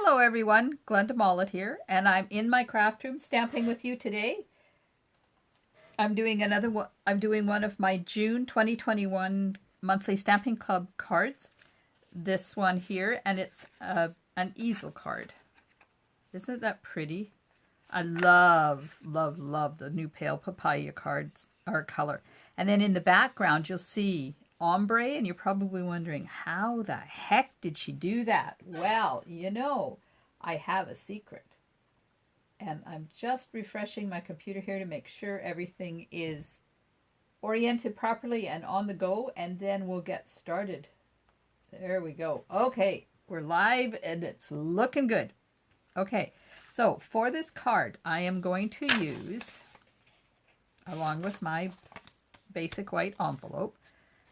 Hello everyone, Glenda Mollet here, and I'm in my craft room stamping with you today. I'm doing one of my June 2021 monthly Stamping Club cards. This one here, and it's an easel card. Isn't that pretty? I love the new pale papaya cards or color. And then in the background you'll see Ombre, and you're probably wondering, how the heck did she do that? Well, you know, I have a secret. And I'm just refreshing my computer here to make sure everything is oriented properly and on the go, and then we'll get started. There we go. Okay, we're live and it's looking good. Okay, so for this card, I am going to use, along with my basic white envelope,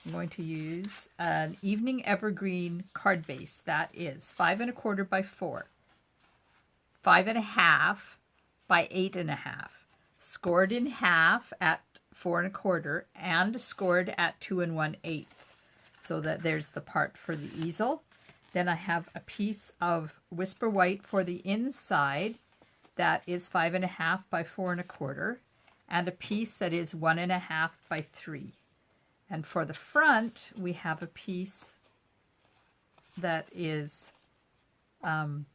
I'm going to use an Evening Evergreen card base that is 5 1/4 by 4, 5 1/2 by 8 1/2, scored in half at 4 1/4, and scored at 2 1/8, so that there's the part for the easel. Then I have a piece of Whisper White for the inside that is 5 1/2 by 4 1/4, and a piece that is 1 1/2 by 3. And for the front, we have a piece that is, where?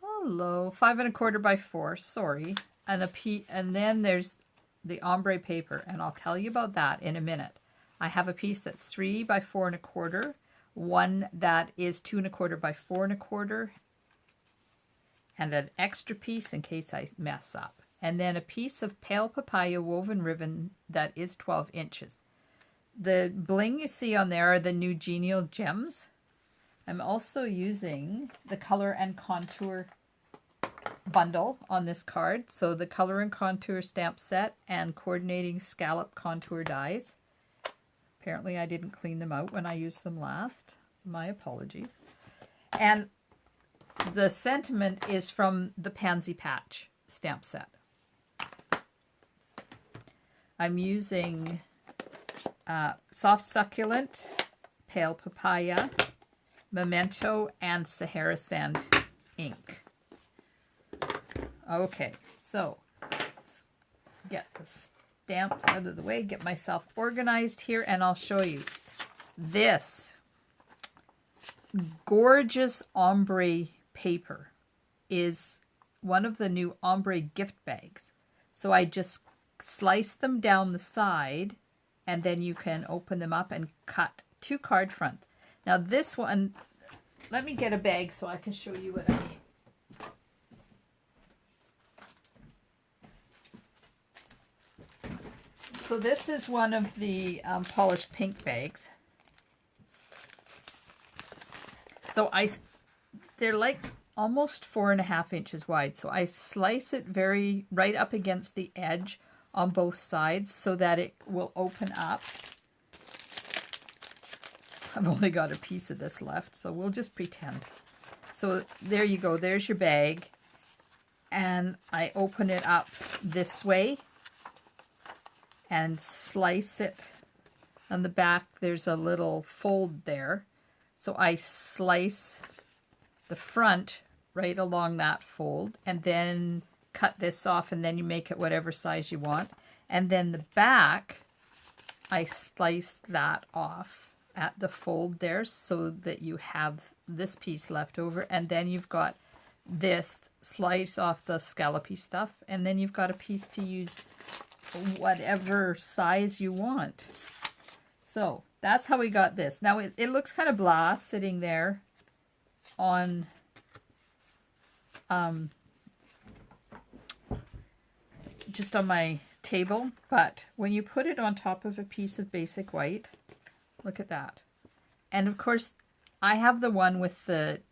Hello, 5 1/4 by 4, sorry. And then there's the ombre paper, and I'll tell you about that in a minute. I have a piece that's 3 by 4 1/4, one that is 2 1/4 by 4 1/4, and an extra piece in case I mess up. And then a piece of pale papaya woven ribbon that is 12 inches. The bling you see on there are the new genial gems. I'm also using the Color and Contour bundle on this card. So the Color and Contour stamp set and coordinating Scalloped Contour Dies. Apparently I didn't clean them out when I used them last, so my apologies. And the sentiment is from the Pansy Patch stamp set. I'm using Soft Succulent, Pale Papaya, Memento, and Sahara Sand ink. Okay, so let's get the stamps out of the way, get myself organized here, and I'll show you this gorgeous ombre paper is one of the new ombre gift bags. So I just slice them down the side, and then you can open them up and cut 2 card fronts. Now this one, let me get a bag so I can show you what I mean. So this is one of the polished pink bags. So they're like almost 4 1/2 inches wide. So I slice it right up against the edge on both sides so that it will open up. I've only got a piece of this left, so we'll just pretend. So there you go, there's your bag. And I open it up this way and slice it. On the back, there's a little fold there. So I slice the front right along that fold, and then cut this off, and then you make it whatever size you want. And then the back, I slice that off at the fold there so that you have this piece left over, and then you've got this, slice off the scallopy stuff, and then you've got a piece to use whatever size you want. So that's how we got this. Now it looks kind of blah sitting there on just on my table, but when you put it on top of a piece of basic white, look at that. And of course I have the one with the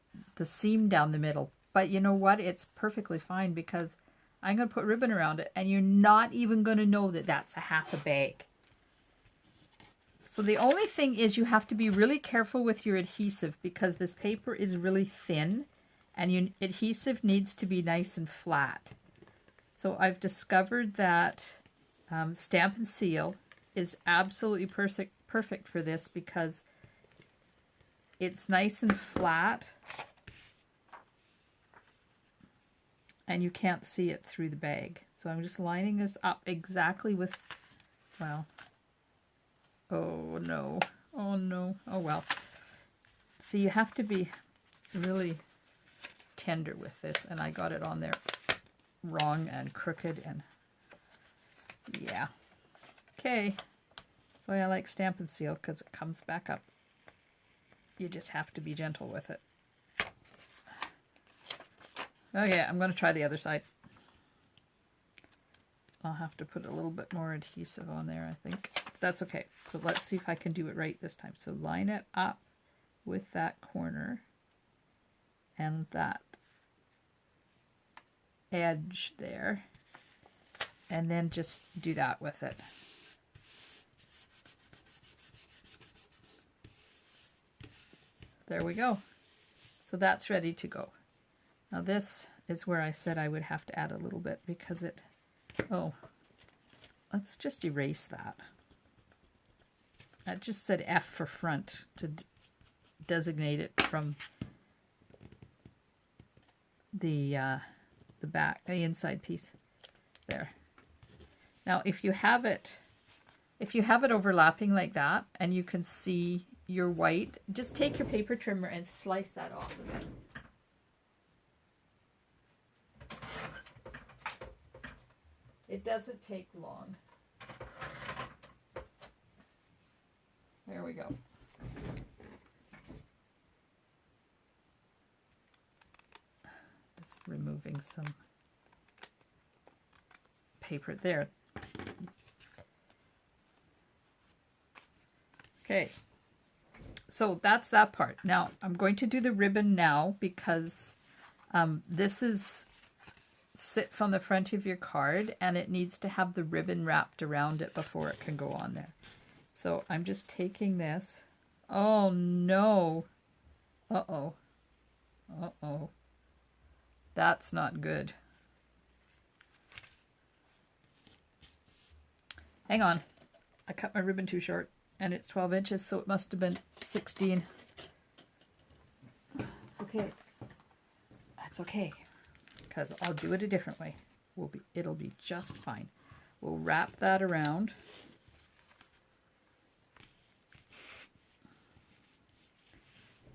seam down the middle, but you know what, it's perfectly fine because I'm going to put ribbon around it, and you're not even going to know that that's a half a bag. So the only thing is you have to be really careful with your adhesive because this paper is really thin, and your adhesive needs to be nice and flat. So I've discovered that Stamp and Seal is absolutely perfect for this because it's nice and flat and you can't see it through the bag. So I'm just lining this up exactly with, well, oh no, oh no, oh well. See, you have to be really tender with this, and I got it on there wrong and crooked, and yeah. Okay, that's why I like Stampin' Seal, because it comes back up. You just have to be gentle with it. Okay, I'm going to try the other side. I'll have to put a little bit more adhesive on there, I think. That's okay. So let's see if I can do it right this time. So line it up with that corner and that edge there, and then just do that with it. There we go. So that's ready to go. Now this is where I said I would have to add a little bit because it, oh, let's just erase that. That just said F for front to designate it from the back, the inside piece there. Now if you have it overlapping like that and you can see your white, just take your paper trimmer and slice that off of it. It doesn't take long. There we go. Just removing some paper there. Okay, so that's that part. Now I'm going to do the ribbon now because this sits on the front of your card and it needs to have the ribbon wrapped around it before it can go on there. So I'm just taking this. Oh no. Uh-oh. Uh-oh. That's not good. Hang on. I cut my ribbon too short and it's 12 inches, so it must have been 16. It's okay. That's okay. Because I'll do it a different way. It'll be just fine. We'll wrap that around.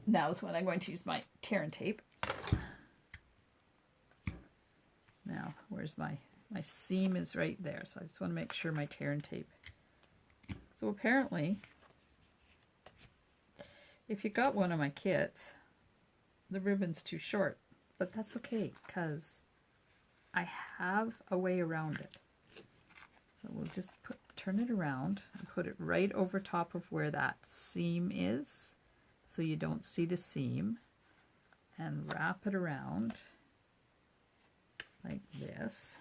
Now is when I'm going to use my tear and tape. Now, where's my seam is right there, so I just want to make sure my tear and tape. So apparently, if you got one of my kits, the ribbon's too short, but that's okay because I have a way around it. So we'll just turn it around and put it right over top of where that seam is, so you don't see the seam, and wrap it around like this.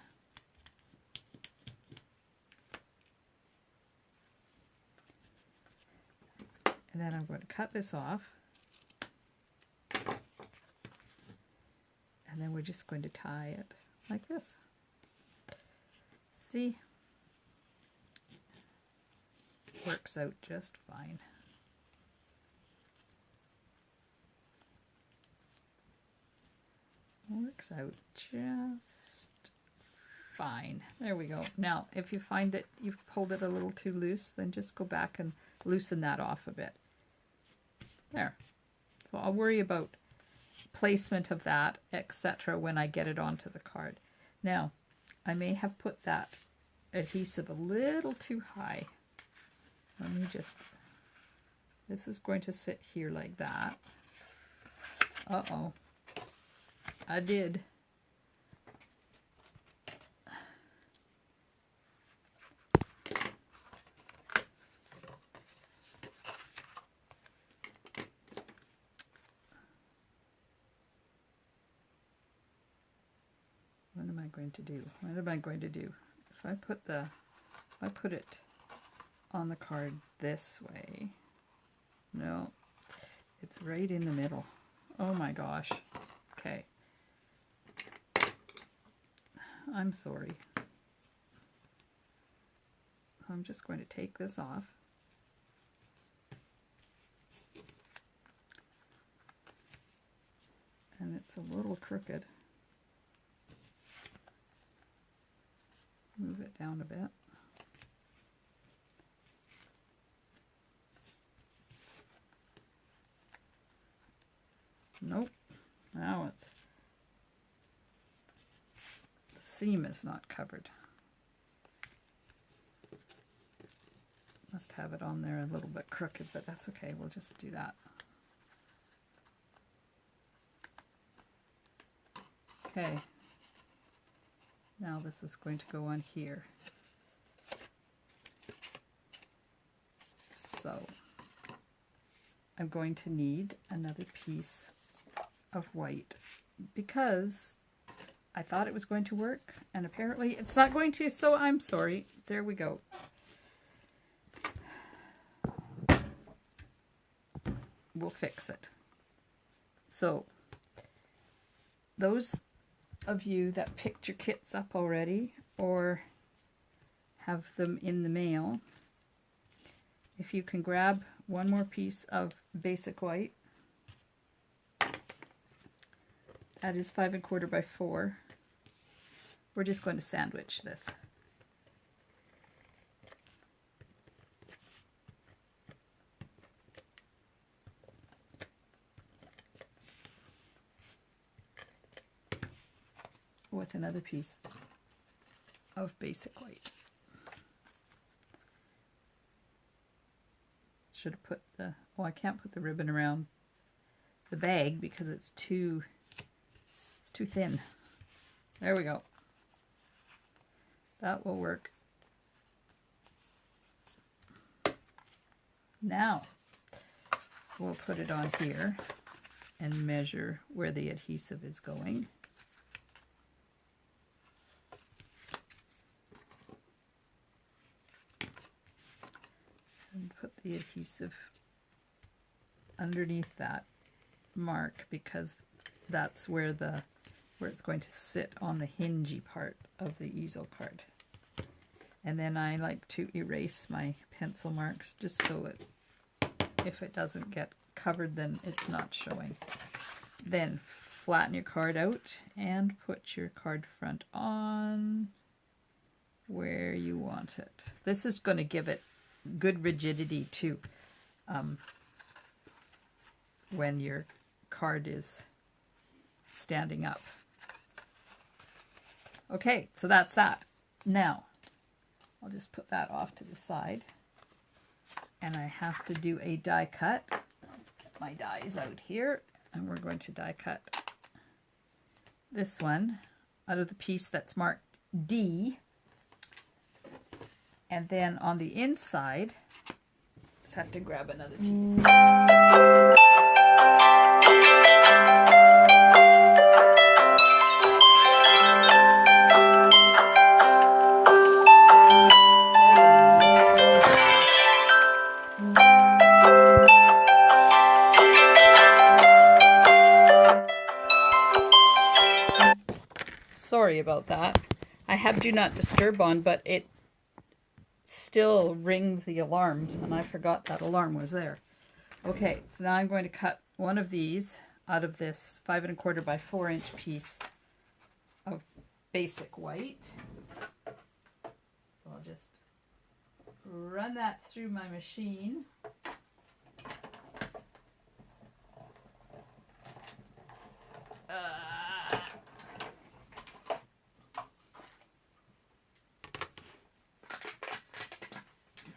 And then I'm going to cut this off. And then we're just going to tie it like this. See? Works out just fine. Works out just fine. There we go. Now, if you find that you've pulled it a little too loose, then just go back and loosen that off a bit. There. So I'll worry about placement of that, etc. when I get it onto the card. Now, I may have put that adhesive a little too high. Let me just, this is going to sit here like that. Uh-oh. I did. What am I going to do? What am I going to do? If I put it on the card this way. No, it's right in the middle. Oh my gosh. Okay. I'm sorry. I'm just going to take this off. It's a little crooked. Move it down a bit. Nope. Now it's, the seam is not covered. Must have it on there a little bit crooked, but that's okay. We'll just do that. Okay. Now this is going to go on here. So I'm going to need another piece of white because I thought it was going to work and apparently it's not going to, so I'm sorry. There we go. We'll fix it. So those of you that picked your kits up already or have them in the mail, if you can grab one more piece of basic white, that is 5 1/4 by 4. We're just going to sandwich this. With another piece of basic white. Should have put the, oh, I can't put the ribbon around the bag because it's too thin. There we go. That will work. Now we'll put it on here and measure where the adhesive is going. And put the adhesive underneath that mark because that's where it's going to sit on the hingey part of the easel card. And then I like to erase my pencil marks just so that if it doesn't get covered then it's not showing. Then flatten your card out and put your card front on where you want it. This is going to give it good rigidity too when your card is standing up. Okay, so that's that. Now I'll just put that off to the side and I have to do a die cut. Get my dies out here and we're going to die cut this one out of the piece that's marked D. And then on the inside, just have to grab another piece. Sorry about that. I have Do Not Disturb on, but it still rings the alarms and I forgot that alarm was there. Okay, so now I'm going to cut one of these out of this 5 1/4 by 4 inch piece of basic white. So I'll just run that through my machine.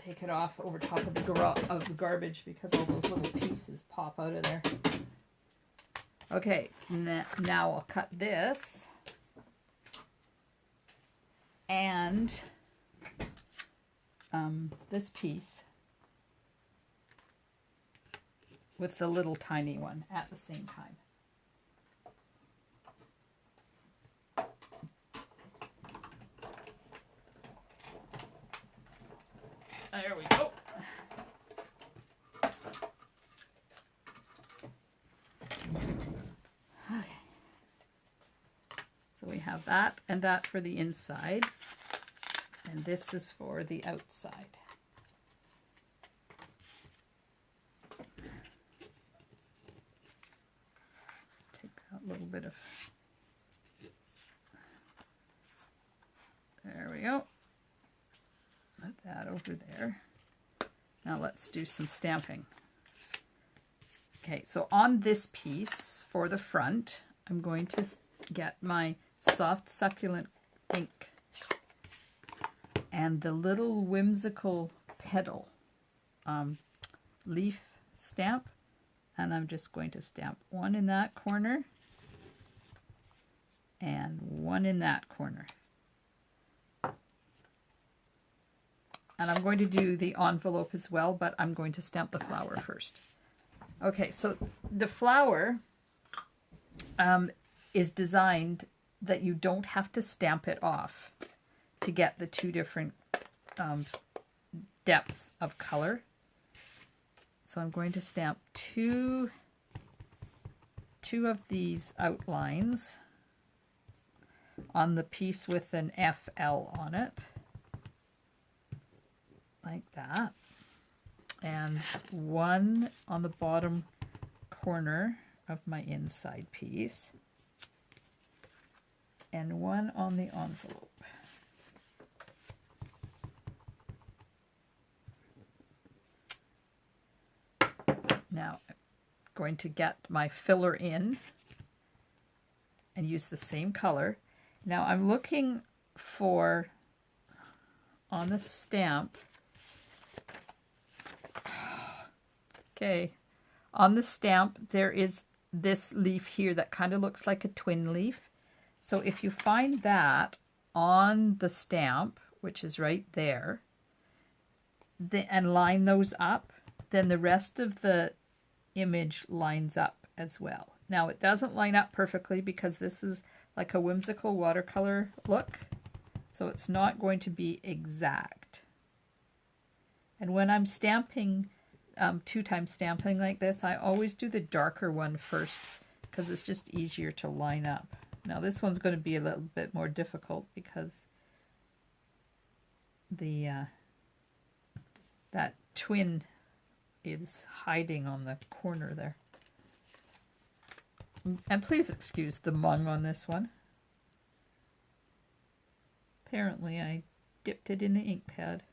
Take it off over top of the garbage because all those little pieces pop out of there. Okay, now I'll cut this and this piece with the little tiny one at the same time. There we go. Okay. So we have that and that for the inside, and this is for the outside. Take that little bit of, there we go. Put that over there. Now let's do some stamping. Okay, so on this piece for the front, I'm going to get my soft succulent ink and the little whimsical petal leaf stamp, and I'm just going to stamp one in that corner and one in that corner. And I'm going to do the envelope as well, but I'm going to stamp the flower first. Okay, so the flower is designed that you don't have to stamp it off to get the two different depths of color. So I'm going to stamp two of these outlines on the piece with an FL on it, like that, and one on the bottom corner of my inside piece, and one on the envelope. Now I'm going to get my filler in and use the same color. Now I'm looking for, on the stamp, okay, on the stamp there is this leaf here that kind of looks like a twin leaf. So if you find that on the stamp, which is right there, and line those up, then the rest of the image lines up as well. Now it doesn't line up perfectly because this is like a whimsical watercolor look, so it's not going to be exact. And when I'm stamping, two-time stamping like this, I always do the darker one first because it's just easier to line up. Now this one's going to be a little bit more difficult because the that twin is hiding on the corner there. And please excuse the mung on this one. Apparently I dipped it in the ink pad.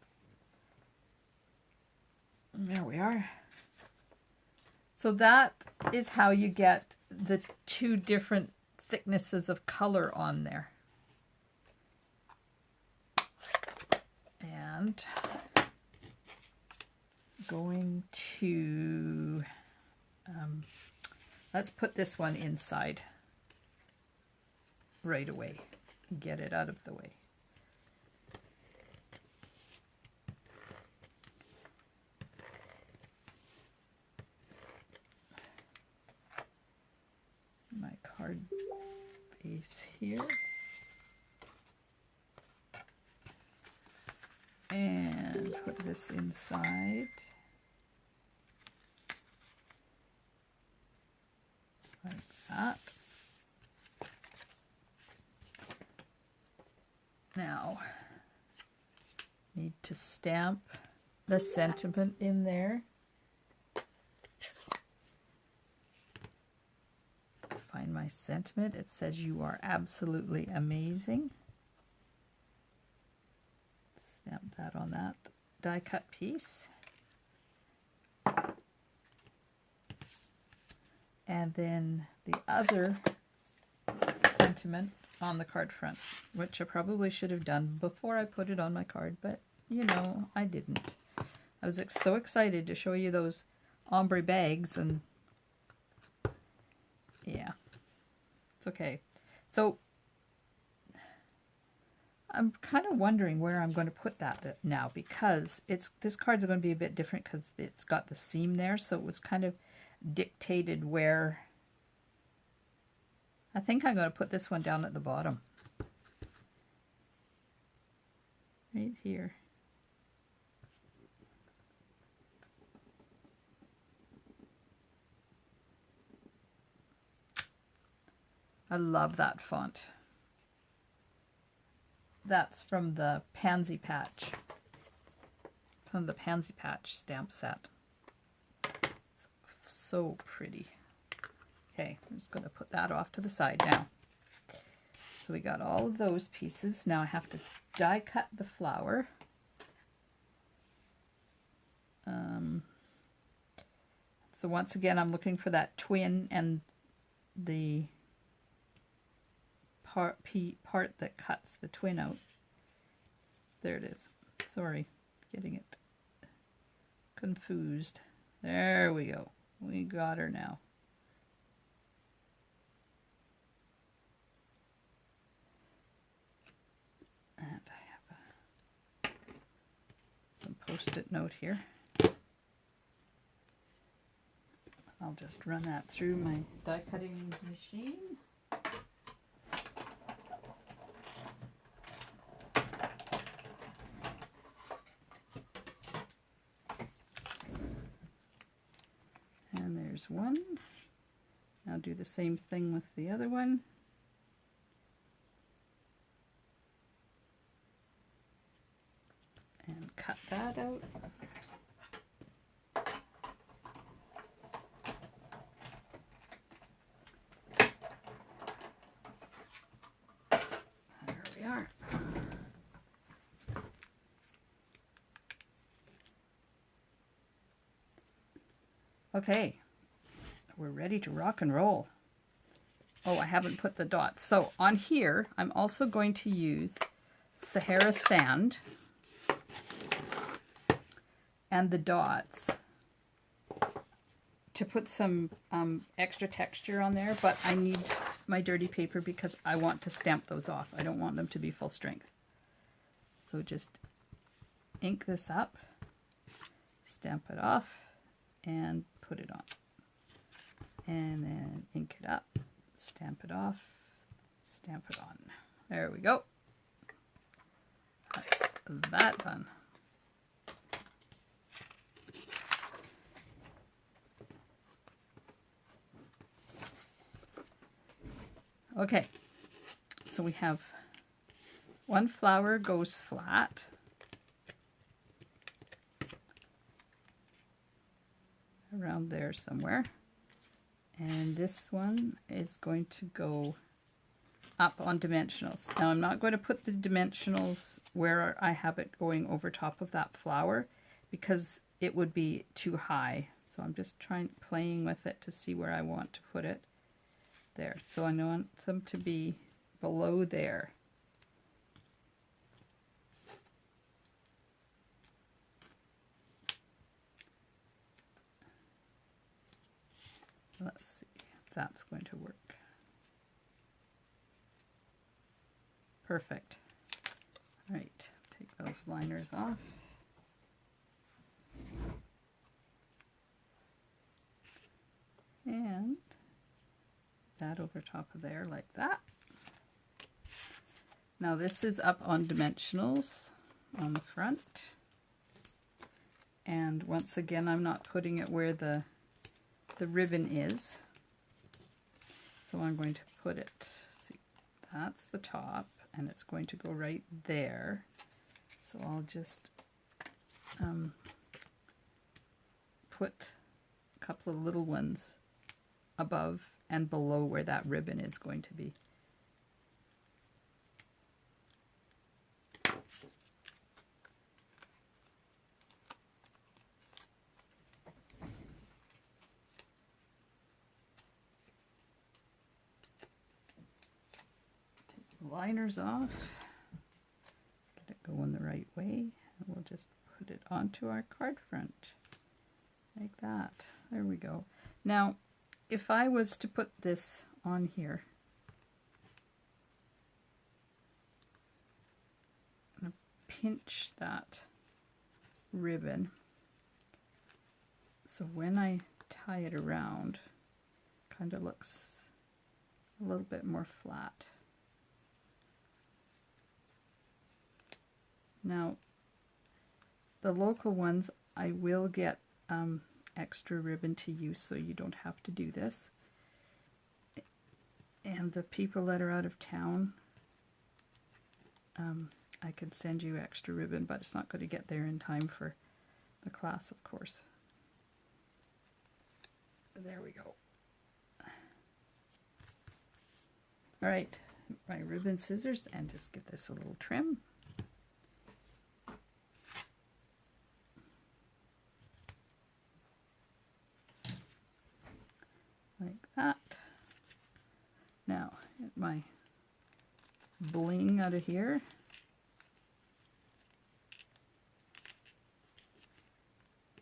And there we are. So that is how you get the two different thicknesses of color on there. And going to let's put this one inside right away, get it out of the way. My card base here, and put this inside like that. Now, need to stamp the sentiment in there. Find my sentiment. It says, "You are absolutely amazing." Stamp that on that die cut piece. And then the other sentiment on the card front, which I probably should have done before I put it on my card, but you know, I didn't. I was so excited to show you those ombre bags, and yeah, it's okay. So I'm kind of wondering where I'm going to put that now, because this card's going to be a bit different because it's got the seam there, so it was kind of dictated where. I think I'm going to put this one down at the bottom. Right here. I love that font. That's from the Pansy Patch. From the Pansy Patch stamp set. It's so pretty. Okay, I'm just going to put that off to the side now. So we got all of those pieces. Now I have to die cut the flower. So once again, I'm looking for that twin and the part that cuts the twin out. There it is. Sorry, getting it confused. There we go. We got her now. And I have some post-it note here. I'll just run that through my die cutting machine. And there's one. Now do the same thing with the other one. And cut that out. There we are. Okay, we're ready to rock and roll. Oh, I haven't put the dots. So on here, I'm also going to use Sahara sand and the dots to put some extra texture on there, but I need my dirty paper because I want to stamp those off. I don't want them to be full strength. So just ink this up, stamp it off, and put it on. And then ink it up, stamp it off, stamp it on. There we go. That's that done. Okay, so we have one flower goes flat. Around there somewhere. And this one is going to go up on dimensionals. Now I'm not going to put the dimensionals where I have it going over top of that flower because it would be too high. So I'm just playing with it to see where I want to put it. There. So I want them to be below there. Let's see if that's going to work. Perfect. All right, take those liners off. And that over top of there like that. Now this is up on dimensionals on the front. And once again, I'm not putting it where the ribbon is. So I'm going to put it, see, that's the top, and it's going to go right there. So I'll just put a couple of little ones above and below where that ribbon is going to be. Take the liners off, get it going the right way, and we'll just put it onto our card front like that. There we go. Now if I was to put this on here, I'm going to pinch that ribbon so when I tie it around, it kind of looks a little bit more flat. Now the local ones I will get extra ribbon to use so you don't have to do this. And the people that are out of town, I could send you extra ribbon, but it's not going to get there in time for the class, of course. There we go. All right, my ribbon scissors, and just give this a little trim. Like that. Now, get my bling out of here.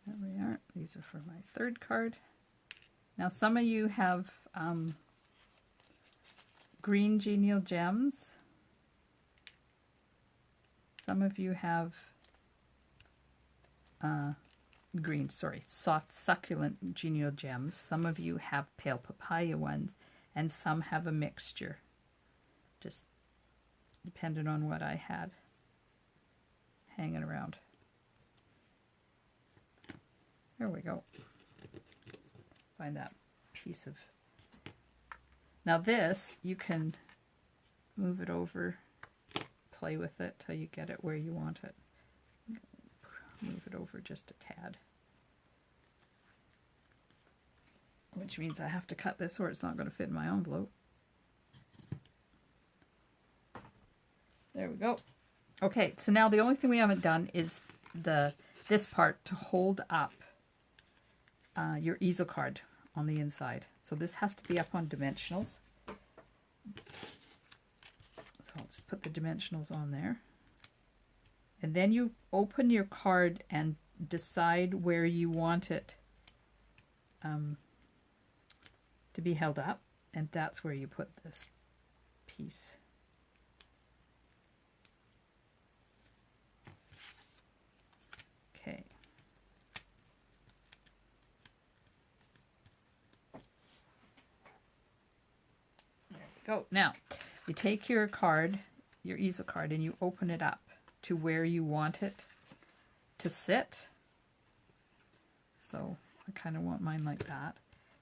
There we are. These are for my third card. Now, some of you have green genial gems. Some of you have soft succulent genial gems. Some of you have pale papaya ones, and some have a mixture. Just depending on what I had hanging around. There we go. Find that piece of... Now this, you can move it over, play with it till you get it where you want it. Move it over just a tad. Which means I have to cut this or it's not going to fit in my envelope. There we go. Okay, so now the only thing we haven't done is this part to hold up your easel card on the inside. So this has to be up on dimensionals. So I'll just put the dimensionals on there. And then you open your card and decide where you want it to be held up. And that's where you put this piece. Okay. There we go. Now, you take your card, your easel card, and you open it up to where you want it to sit. So I kind of want mine like that.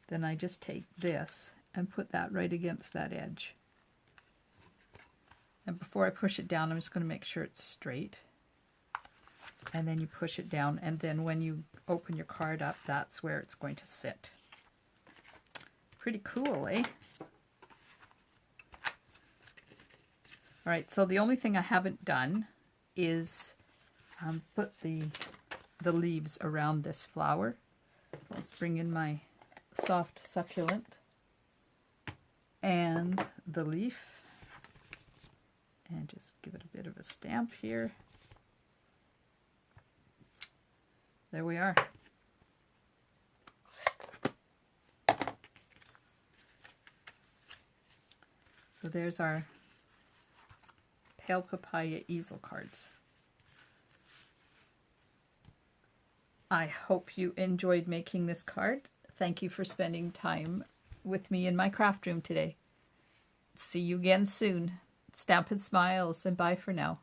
Then I just take this and put that right against that edge. And before I push it down, I'm just going to make sure it's straight. And then you push it down, and then when you open your card up, that's where it's going to sit. Pretty cool, eh? All right, so the only thing I haven't done is put the leaves around this flower. So let's bring in my soft succulent and the leaf and just give it a bit of a stamp here. There we are. So there's our pale papaya easel cards. I hope you enjoyed making this card. Thank you for spending time with me in my craft room today. See you again soon. Stampin' Smiles, and bye for now.